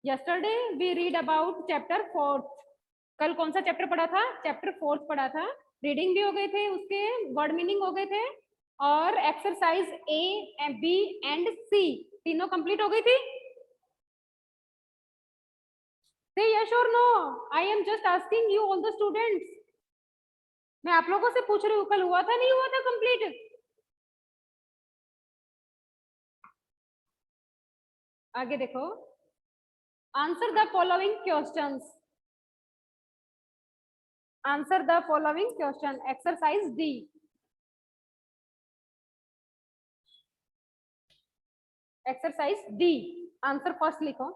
Yesterday we read about chapter 4। कल कौन सा चैप्टर पढ़ा था? चैप्टर 4 पढ़ा था। रीडिंग भी हो गए थे, उसके वर्ड मीनिंग हो गए थे, और exercise A, B and C तीनों कंप्लीट हो गई थी। से यस और no, I am just asking you all the students. मैं आप लोगों से पूछ रही हूँ, कल हुआ था नहीं हुआ था कंप्लीट? आगे देखो, answer the following questions. Answer the following question, exercise D. Exercise D, answer first लिखो।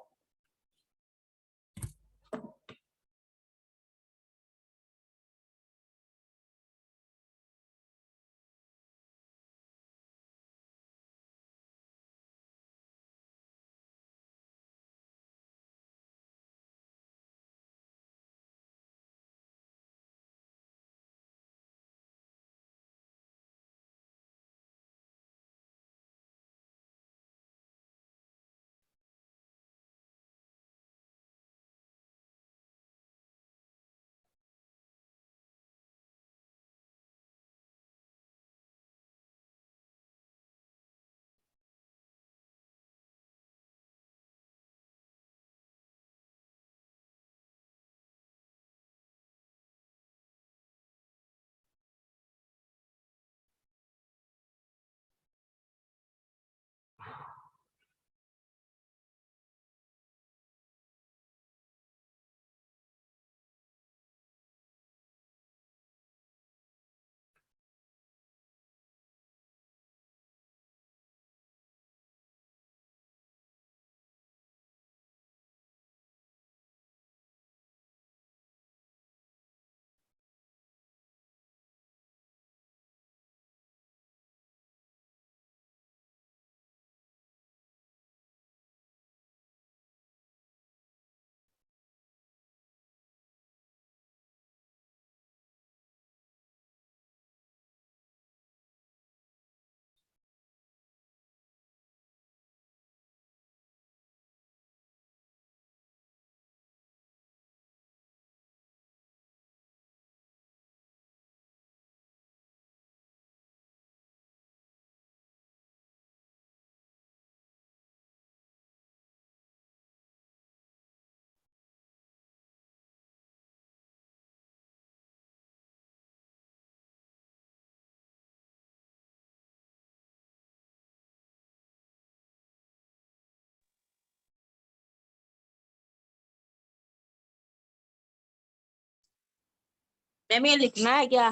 मैम ये लिखना है क्या?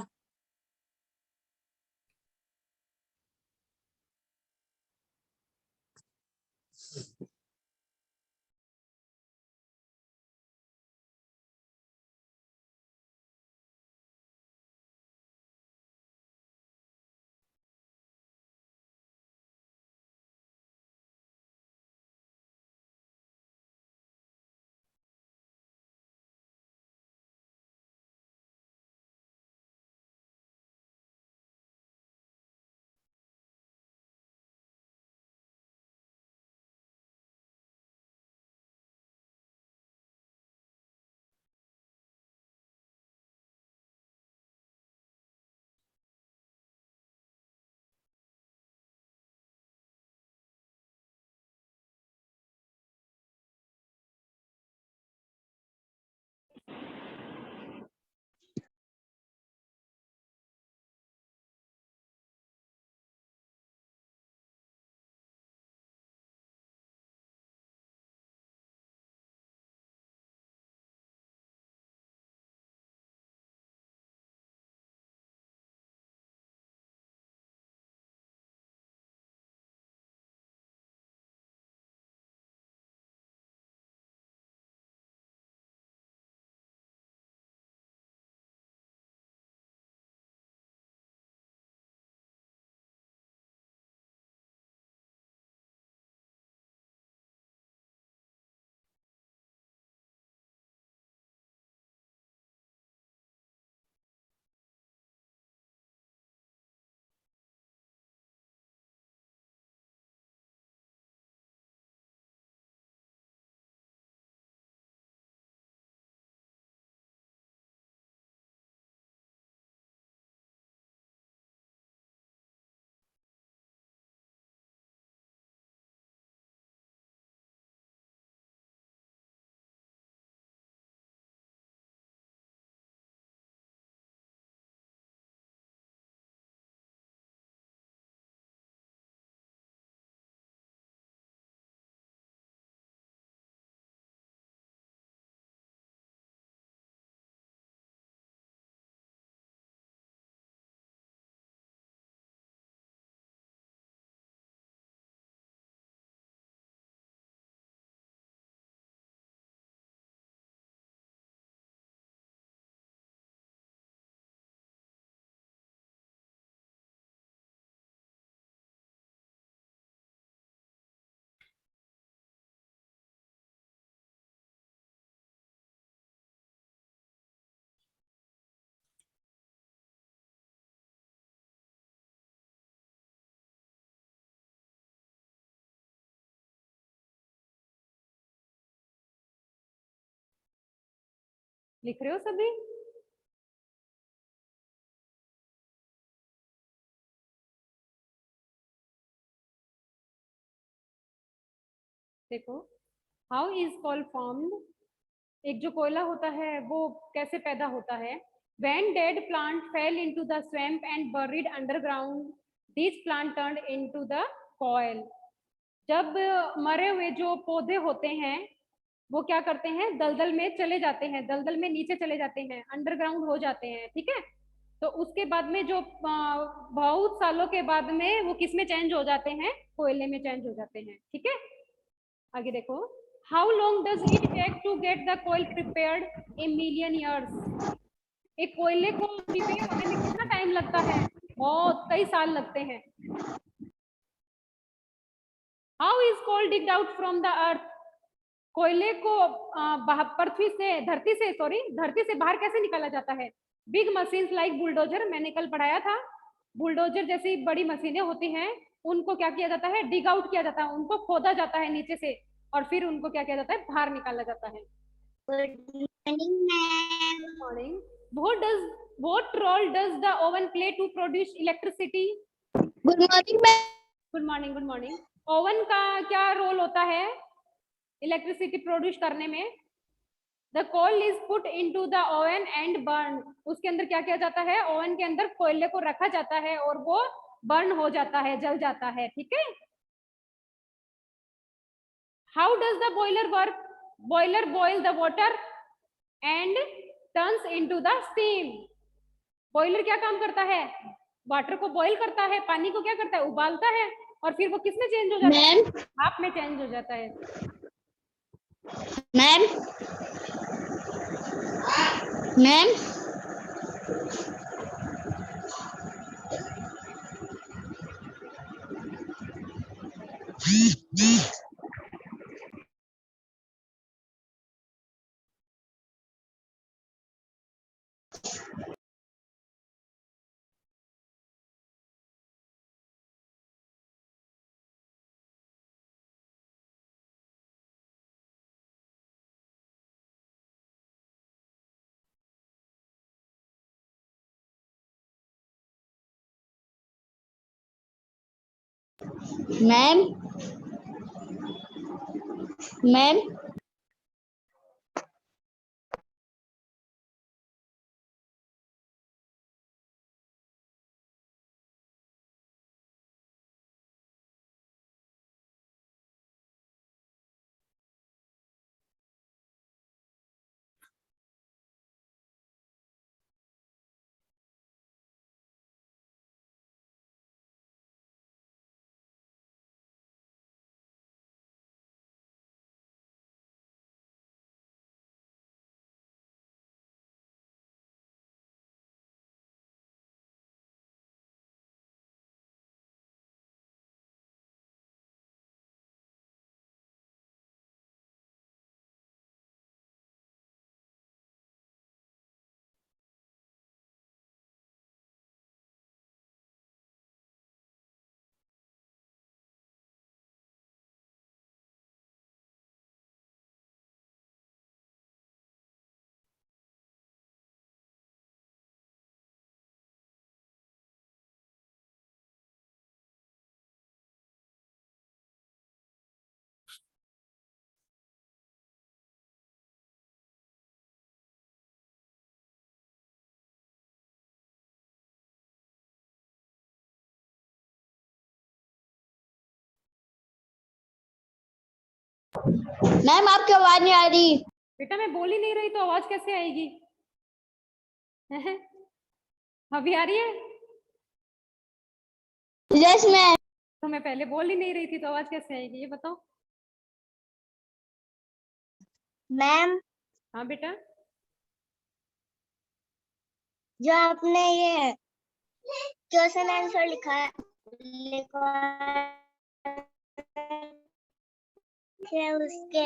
लिख रहे हो सभी? देखो, हाउ इज कोल फॉर्म्ड, एक जो कोयला होता है वो कैसे पैदा होता है? When dead plant fell into the swamp and buried underground, these plant turned into the coal. जब मरे हुए जो पौधे होते हैं वो क्या करते हैं, दलदल में चले जाते हैं, दलदल में नीचे चले जाते हैं, अंडरग्राउंड हो जाते हैं, ठीक है। तो उसके बाद में जो बहुत सालों के बाद में वो किस में चेंज हो जाते हैं, कोयले में चेंज हो जाते हैं, ठीक है। आगे देखो, how long does it take to get the coal prepared? A million years. एक कोयले को प्रिपेयर होने में कितना टाइम लगता है? बहुत, कई साल लगते हैं। How is coal digged out from the earth? कोयले को पृथ्वी से, धरती से बाहर कैसे निकाला जाता है? बिग मशीन्स लाइक बुलडोजर, मैंने कल पढ़ाया था, बुलडोजर जैसी बड़ी मशीनें होती हैं, उनको क्या किया जाता है, डिग आउट किया जाता है, उनको खोदा जाता है नीचे से और फिर उनको क्या किया जाता है, बाहर निकाला जाता है। Good morning ma'am. Morning. what role does the oven play to produce electricity? Good morning ma'am. Good morning, good morning. Oven का क्या रोल होता है इलेक्ट्रिसिटी प्रोड्यूस करने में? The coal is put into the oven and burn, उसके अंदर क्या किया जाता है, ओवन के अंदर कोयले को रखा जाता है और वो बर्न हो जाता है, जल जाता है, ठीक है। How does the boiler work? Boiler boil the water and turns into the steam. Boiler क्या काम करता है, वाटर को बॉईल करता है, पानी को क्या करता है, उबालता है और फिर वो किसमें चेंज हो जाता है, भाप में चेंज हो जाता है। Ma'am ma'am ma'am ma'am ma'am आपकी आवाज नहीं आ रही। बेटा मैं बोल ही नहीं रही तो आवाज कैसे आएगी? अभी आ रही है? Yes ma'am. तो मैं पहले बोल ही नहीं रही थी तो आवाज कैसे आएगी, ये बताओ। मैम हाँ बेटा। जो आपने ये क्वेश्चन आंसर लिखा है उसके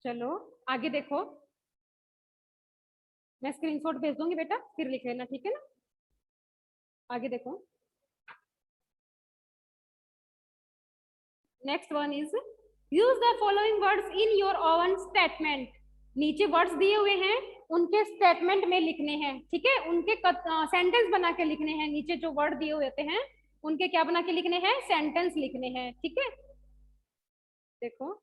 चलो आगे देखो, मैं स्क्रीनशॉट भेज दूंगी बेटा, फिर लिख लेना, ठीक है ना। आगे देखो, next one is use the following words in your oven statement. नीचे वर्ड्स दिए हुए हैं, उनके स्टेटमेंट में लिखने हैं, ठीक है, उनके सेंटेंस बना के लिखने हैं। नीचे जो वर्ड दिए हुए होते हैं उनके क्या बना के लिखने हैं, सेंटेंस लिखने हैं, ठीक है। देखो,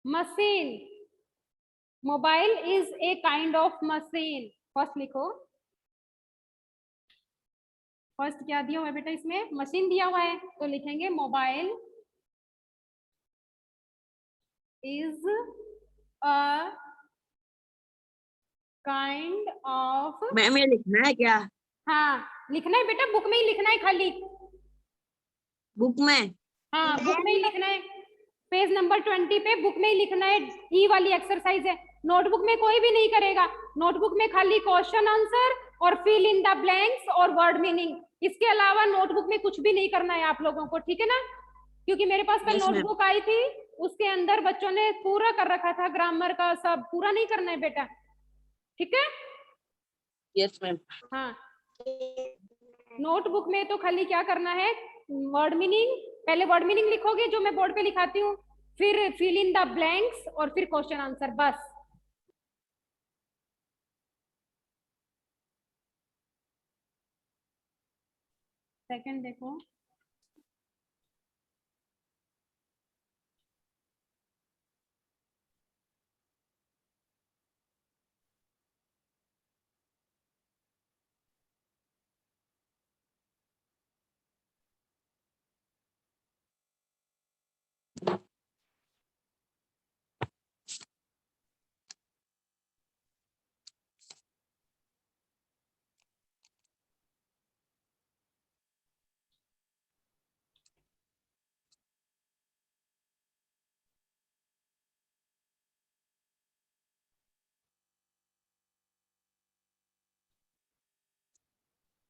machine, mobile is a kind of machine. First लिखो, फर्स्ट क्या दिया हुआ है बेटा, इसमें मशीन दिया हुआ है, तो लिखेंगे mobile is a kind of. Ma'am ये लिखना है क्या हाँ लिखना है बेटा, बुक में ही लिखना है खाली। बुक में? हाँ बुक में ही लिखना है, पेज नंबर 20 पे बुक में ही लिखना है। ई वाली एक्सरसाइज है, नोटबुक में कोई भी नहीं करेगा। नोटबुक में खाली क्वेश्चन आंसर और फिल इन द ब्लैंक्स और वर्ड मीनिंग, इसके अलावा नोटबुक में कुछ भी नहीं करना है आप लोगों को, ठीक है ना। क्योंकि मेरे पास कल Yes, ma'am. नोटबुक आई थी, उसके अंदर बच्चों ने पूरा कर रखा था, ग्रामर का सब पूरा नहीं करना है बेटा, ठीक है। Yes ma'am. हाँ नोटबुक में तो खाली क्या करना है, वर्ड मीनिंग, पहले वर्ड मीनिंग लिखोगे जो मैं बोर्ड पे लिखाती हूँ, फिर फिल इन द ब्लैंक्स और फिर क्वेश्चन आंसर, बस। सेकंड देखो,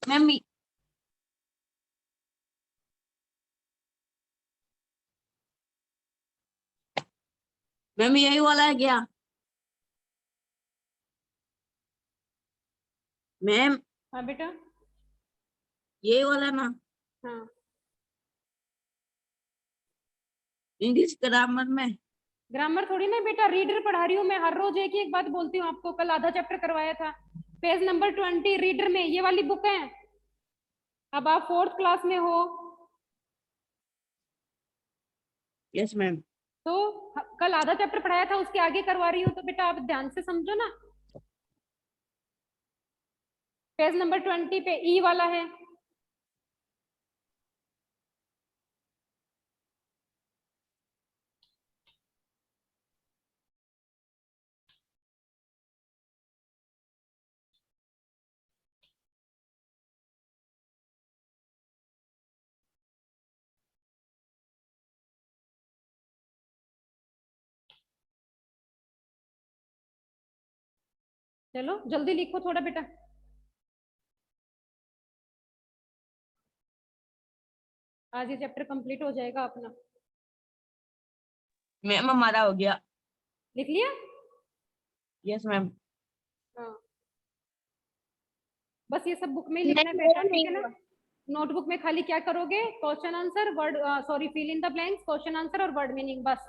मैम मैम यही वाला है क्या मैम? हाँ बेटा, यही वाला है ना? हाँ इंग्लिश ग्रामर में? ग्रामर थोड़ी ना बेटा, रीडर पढ़ा रही हूँ मैं, हर रोज एक ही एक बात बोलती हूँ आपको, कल आधा चैप्टर करवाया था। पेज नंबर 20 रीडर में, ये वाली बुक है। अब आप 4th क्लास में हो, यस मैम। तो कल आधा चैप्टर पढ़ाया था, उसके आगे करवा रही हूँ, तो बेटा आप ध्यान से समझो ना। पेज नंबर 20 पे ई वाला है। चलो जल्दी लिखो थोड़ा बेटा, आज ये चैप्टर कंप्लीट हो जाएगा अपना। मैम हमारा हो गया। लिख लिया? Yes ma'am. हाँ बस ये सब बुक में ही लिखना है बेटा, ठीक है ना। नोटबुक में खाली क्या करोगे, question answer, word sorry fill in the blanks, question answer और वर्ड मीनिंग, बस।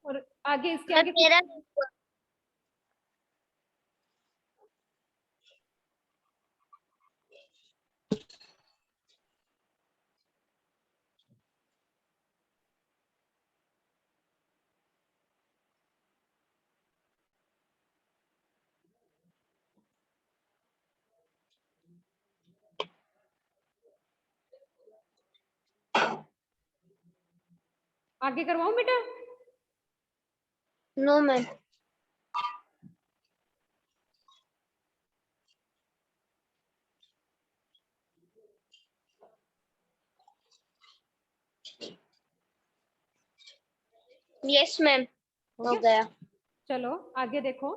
और आगे इसके आगे मेरा आगे करवाऊं बेटा? No ma'am. यस मैम हो हो गया? गया। चलो आगे देखो,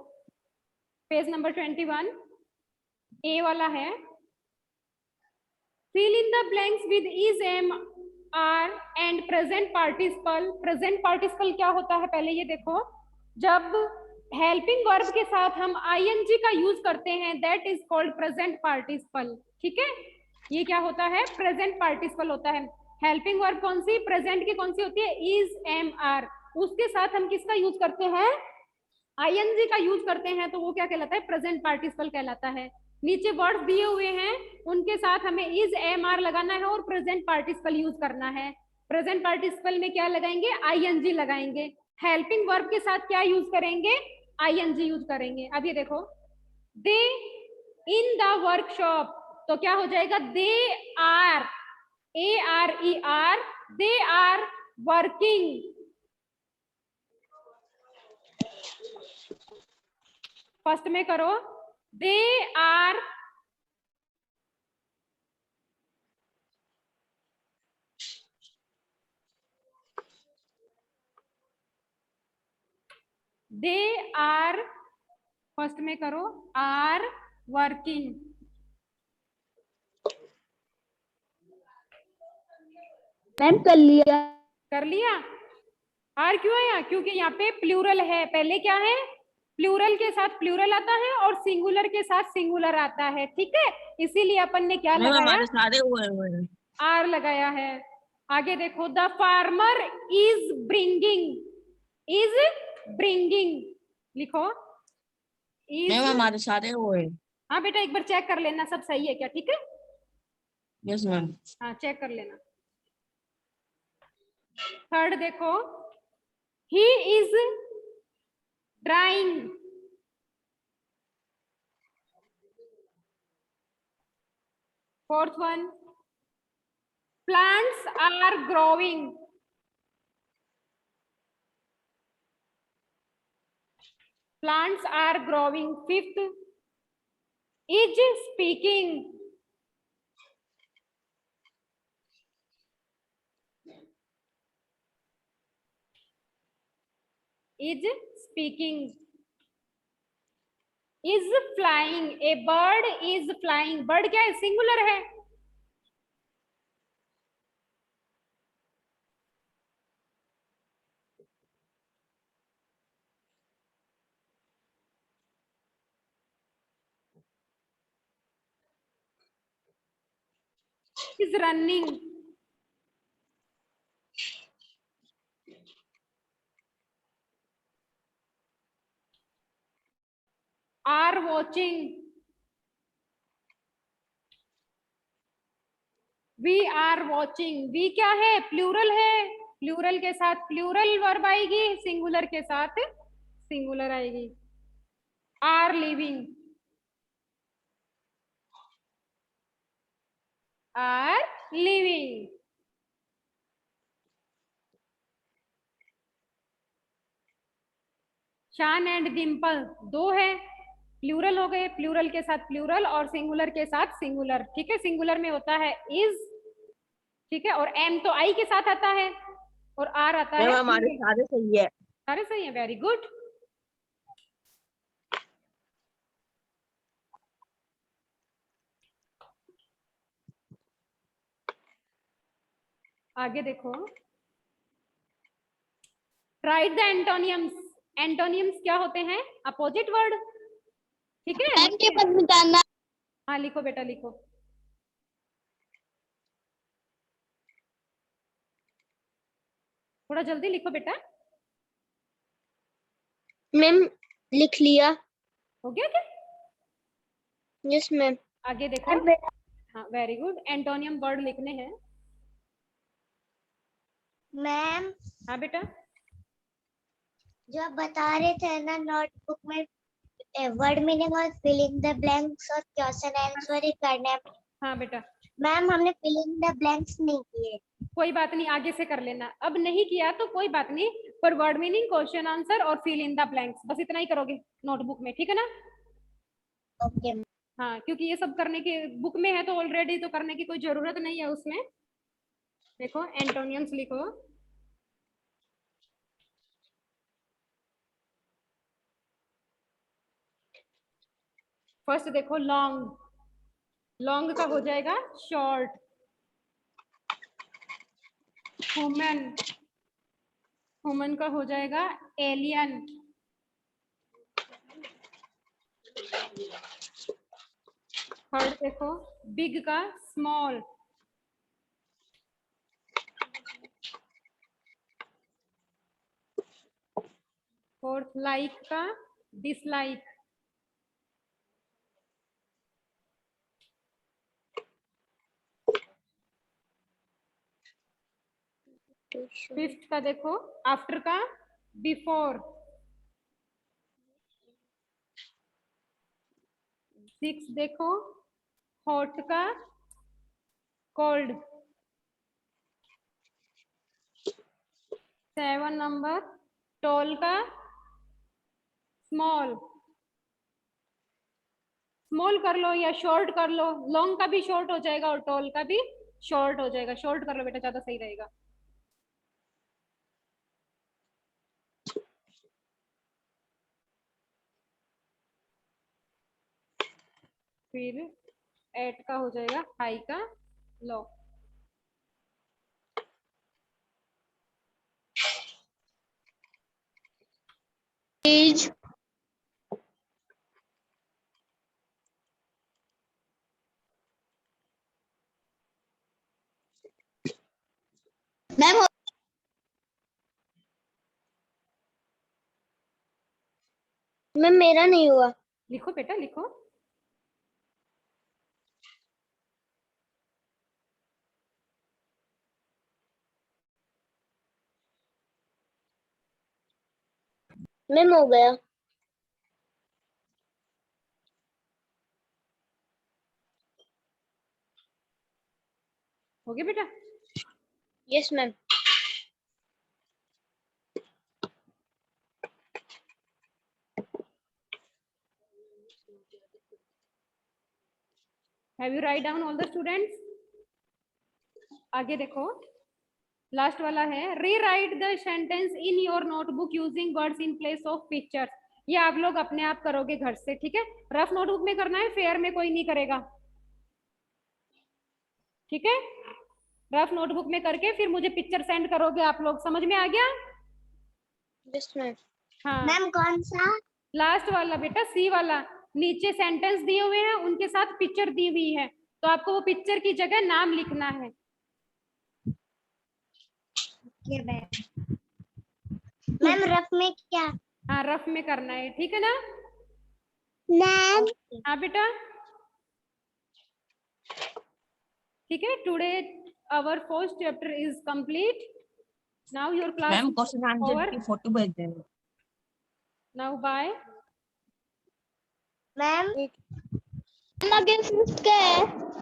पेज नंबर 21 ए वाला है। fill in the blanks with is, am, are and present participle। present participle क्या होता है पहले ये देखो, जब हेल्पिंग वर्ब के साथ हम ing का यूज करते हैं that is called present participle. ठीक है, ये क्या होता है, प्रेजेंट पार्टिसिपल होता है। हेल्पिंग वर्ब कौन सी, प्रेजेंट की कौन सी होती है, इज, एम, आर, उसके साथ हम किसका यूज करते हैं, ing का यूज करते हैं, तो वो क्या कहलाता है, प्रेजेंट पार्टिसिपल कहलाता है। नीचे वर्ड्स दिए हुए हैं, उनके साथ हमें इज, एम, आर लगाना है और प्रेजेंट पार्टिसिपल यूज करना है। प्रेजेंट पार्टिसिपल में क्या लगाएंगे, ing लगाएंगे। हेल्पिंग वर्ब के साथ क्या यूज करेंगे, ing यूज करेंगे। अब ये देखो, दे इन द वर्कशॉप, तो क्या हो जाएगा, they are, ARER, they are working. First में करो, दे आर फर्स्ट में करो, आर वर्किंग। मैम कर लिया। कर लिया? आर क्यों आया, क्योंकि यहाँ पे प्लूरल है। पहले क्या है, प्लूरल के साथ प्लूरल आता है और सिंगुलर के साथ सिंगुलर आता है। ठीक है, इसीलिए अपन ने क्या मैम लगाया, हमारे सारे हुए हुए हैं। आर लगाया है। आगे देखो, the farmer is bringing, is bringing लिखो, इज। मैम हमारे सारे हुए हैं। हाँ बेटा, एक बार चेक कर लेना सब सही है क्या, ठीक है। Yes ma'am. हाँ चेक कर लेना। थर्ड देखो, he is drawing, fourth one, plants are growing, plants are growing. Fifth, is speaking, is speaking. Is flying, a bird is flying, bird क्या है, सिंगुलर है। Is running, are watching, we are watching. We क्या है, plural है, plural के साथ plural verb आएगी, singular के साथ सिंगुलर आएगी। Are living, are living. Shaan and Dimple दो है, प्लूरल हो गए, प्लूरल के साथ प्लूरल और सिंगुलर के साथ सिंगुलर। ठीक है, सिंगुलर में होता है इज, ठीक है, और एम तो आई के साथ आता है और आर आता मैम है। हमारे सारे सही है। सारे सही है, वेरी गुड। आगे देखो, राइट द एंटोनियम्स। एंटोनियम्स क्या होते हैं, अपोजिट वर्ड। ठीक है, मैम के पद बताना। हाँ लिखो बेटा लिखो। थोड़ा जल्दी लिखो बेटा। मैम लिख लिया। हो गया क्या? Yes ma'am. आगे देखो, हाँ वेरी गुड, एंटोनियम वर्ड लिखने हैं। मैम हाँ बेटा, जो आप बता रहे थे ना नोटबुक में वर्ड मीनिंग और फिल इन द ब्लैंक्स और क्वेश्चन आंसर ही करना है। हाँ बेटा, मैम हमने फिल इन द ब्लैंक्स नहीं किए। कोई बात नहीं, आगे से कर लेना। अब नहीं किया तो कोई बात नहीं, पर वर्ड मीनिंग, क्वेश्चन आंसर और फिल इन द ब्लैंक्स, बस इतना ही करोगे नोटबुक में, ठीक है ना। ओके। हाँ, क्योंकि ये सब करने के बुक में है तो ऑलरेडी, तो करने की कोई जरूरत नहीं है उसमें। देखो एंटोनियम्स लिखो, फर्स्ट देखो लॉन्ग, लॉन्ग का हो जाएगा शॉर्ट। वुमेन, वुमेन का हो जाएगा एलियन। थर्ड देखो बिग का स्मॉल। फोर्थ लाइक का डिसलाइक। फिफ्थ का देखो आफ्टर का बिफोर। सिक्स देखो हॉट का कोल्ड। 7 नंबर टॉल का स्मॉल। स्मॉल कर लो या शॉर्ट कर लो, लॉन्ग का भी शॉर्ट हो जाएगा और टॉल का भी शॉर्ट हो जाएगा। शॉर्ट कर लो बेटा, ज्यादा सही रहेगा। फिर 8 का हो जाएगा हाई का लो। मैम मैम मेरा नहीं हुआ। लिखो बेटा लिखो। मैम हो गया। हो गया बेटा। Yes ma'am. Have you write down all the students? आगे देखो लास्ट वाला है री right the sentence in your notebook using words in place of pictures. ये आप लोग अपने आप करोगे घर से, ठीक है? रफ नोटबुक में करना है, फेयर में कोई नहीं करेगा, ठीक है? रफ नोटबुक में करके फिर मुझे पिक्चर सेंड करोगे आप लोग। समझ में आ गया? Yes ma'am. हाँ मैम कौन सा? लास्ट वाला बेटा, सी वाला। नीचे सेंटेंस दिए हुए हैं, उनके साथ पिक्चर दी हुई है, तो आपको वो पिक्चर की जगह नाम लिखना है। मैम रफ में क्या? हाँ रफ में करना है, ठीक है ना? मैम हाँ बेटा ठीक है। Today our first chapter is complete. Now your class ma'am question answer over. की फोटो भेज देना। Now bye. मैम अगेंस्ट क्या है?